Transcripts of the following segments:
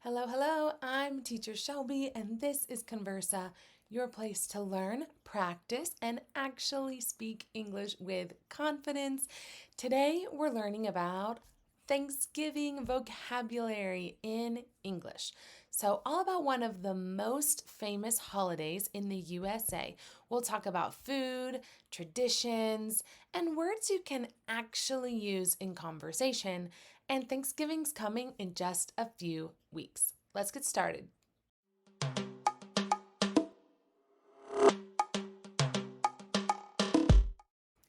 Hello, hello. I'm teacher Shelby, and this is Conversa, your place to learn, practice, and actually speak English with confidence. Today, we're learning about Thanksgiving vocabulary in English. So, all about one of the most famous holidays in the USA. We'll talk about food, traditions, and words you can actually use in conversation. And Thanksgiving's coming in just a few weeks. Let's get started.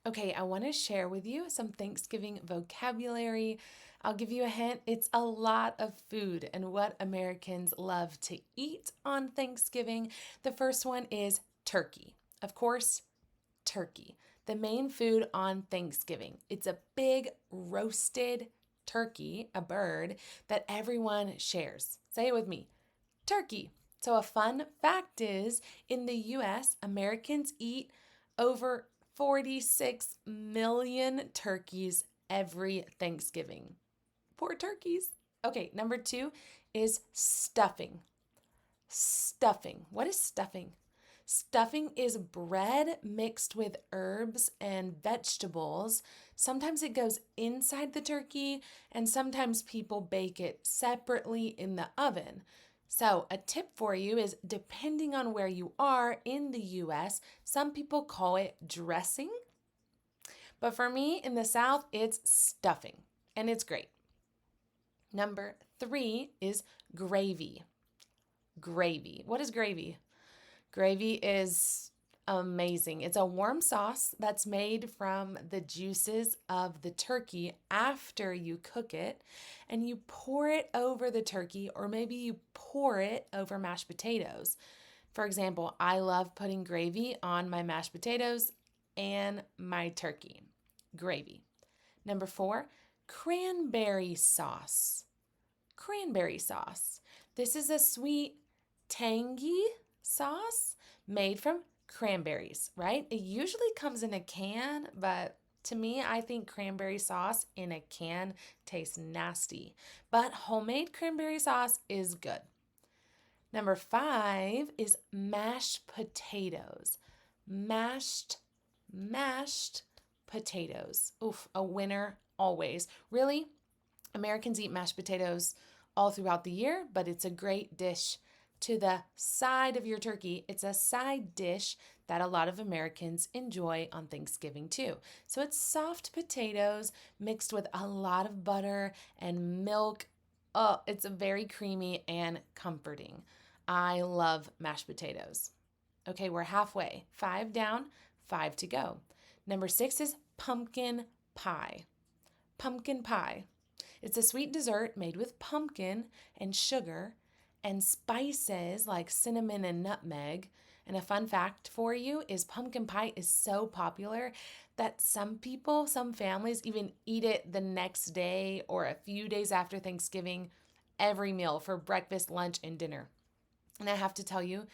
Okay, I want to share with you some Thanksgiving vocabulary. I'll give you a hint. It's a lot of food and what Americans love to eat on Thanksgiving. The first one is turkey. Of course, turkey, the main food on Thanksgiving. It's a big roasted turkey, a bird that everyone shares. Say it with me, turkey. So, a fun fact is in the US, Americans eat over 46 million turkeys every Thanksgiving. Poor turkeys. Okay, number two is stuffing. Stuffing. What is stuffing? Stuffing is bread mixed with herbs and vegetables. Sometimes it goes inside the turkey, and sometimes people bake it separately in the oven. So, a tip for you is depending on where you are in the US, some people call it dressing. But for me in the South, it's stuffing, and it's great. Number three is gravy. Gravy. What is gravy? Gravy is amazing. It's a warm sauce that's made from the juices of the turkey after you cook it, and you pour it over the turkey, or maybe you pour it over mashed potatoes. For example, I love putting gravy on my mashed potatoes and my turkey. Gravy. Number four, cranberry sauce. Cranberry sauce. This is a sweet, tangy sauce made from cranberries, right? It usually comes in a can, but to me, I think cranberry sauce in a can tastes nasty. But homemade cranberry sauce is good. Number five is mashed potatoes. Mashed potatoes. Oof, a winner always. Really, Americans eat mashed potatoes all throughout the year, but it's a great dish to the side of your turkey. It's a side dish that a lot of Americans enjoy on Thanksgiving too. So it's soft potatoes mixed with a lot of butter and milk. Oh, it's very creamy and comforting. I love mashed potatoes. Okay, we're halfway. Five down, five to go. Number six is pumpkin pie. Pumpkin pie. It's a sweet dessert made with pumpkin and sugar and spices like cinnamon and nutmeg. And a fun fact for you is pumpkin pie is so popular that some people, some families even eat it the next day or a few days after Thanksgiving, every meal for breakfast, lunch, and dinner. And I have to tell you,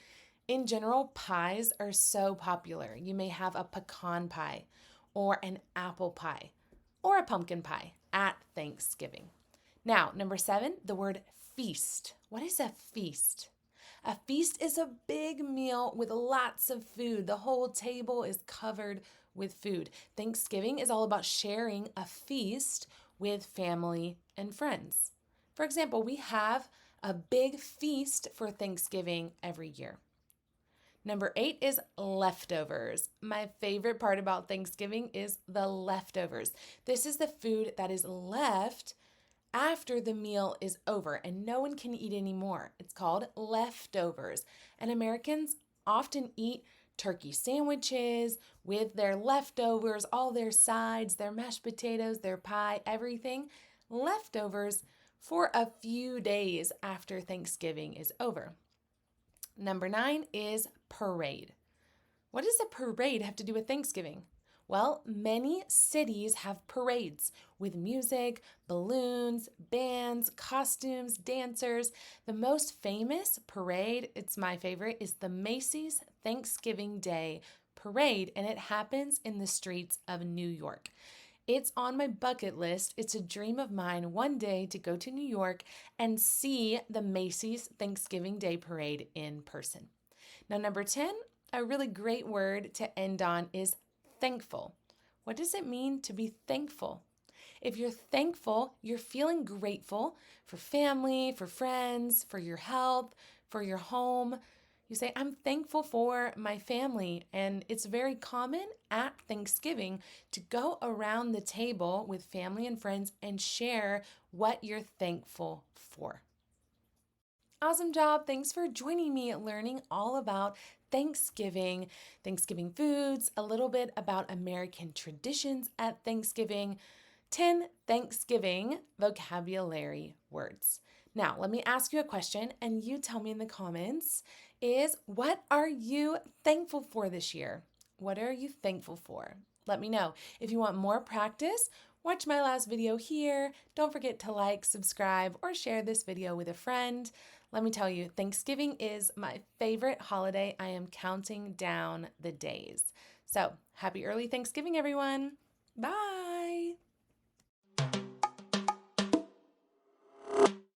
in general, pies are so popular. You may have a pecan pie or an apple pie or a pumpkin pie at Thanksgiving. Now, number seven, the word feast. What is a feast? A feast is a big meal with lots of food. The whole table is covered with food. Thanksgiving is all about sharing a feast with family and friends. For example, we have a big feast for Thanksgiving every year. Number eight is leftovers. My favorite part about Thanksgiving is the leftovers. This is the food that is left after the meal is over and no one can eat anymore. It's called leftovers. And Americans often eat turkey sandwiches with their leftovers, all their sides, their mashed potatoes, their pie, everything. Leftovers for a few days after Thanksgiving is over. Number nine is parade. What does a parade have to do with Thanksgiving? Well, many cities have parades with music, balloons, bands, costumes, dancers. The most famous parade, it's my favorite, is the Macy's Thanksgiving Day Parade, and it happens in the streets of New York. It's on my bucket list. It's a dream of mine one day to go to New York and see the Macy's Thanksgiving Day Parade in person. Now, number 10, a really great word to end on is thankful. What does it mean to be thankful? If you're thankful, you're feeling grateful for family, for friends, for your health, for your home. You say, I'm thankful for my family. And it's very common at Thanksgiving to go around the table with family and friends and share what you're thankful for. Awesome job. Thanks for joining me learning all about Thanksgiving, Thanksgiving foods, a little bit about American traditions at Thanksgiving, 10 Thanksgiving vocabulary words. Now, let me ask you a question and you tell me in the comments is what are you thankful for this year? What are you thankful for? Let me know. If you want more practice, watch my last video here. Don't forget to like, subscribe, or share this video with a friend. Let me tell you, Thanksgiving is my favorite holiday. I am counting down the days. So, happy early Thanksgiving, everyone. Bye.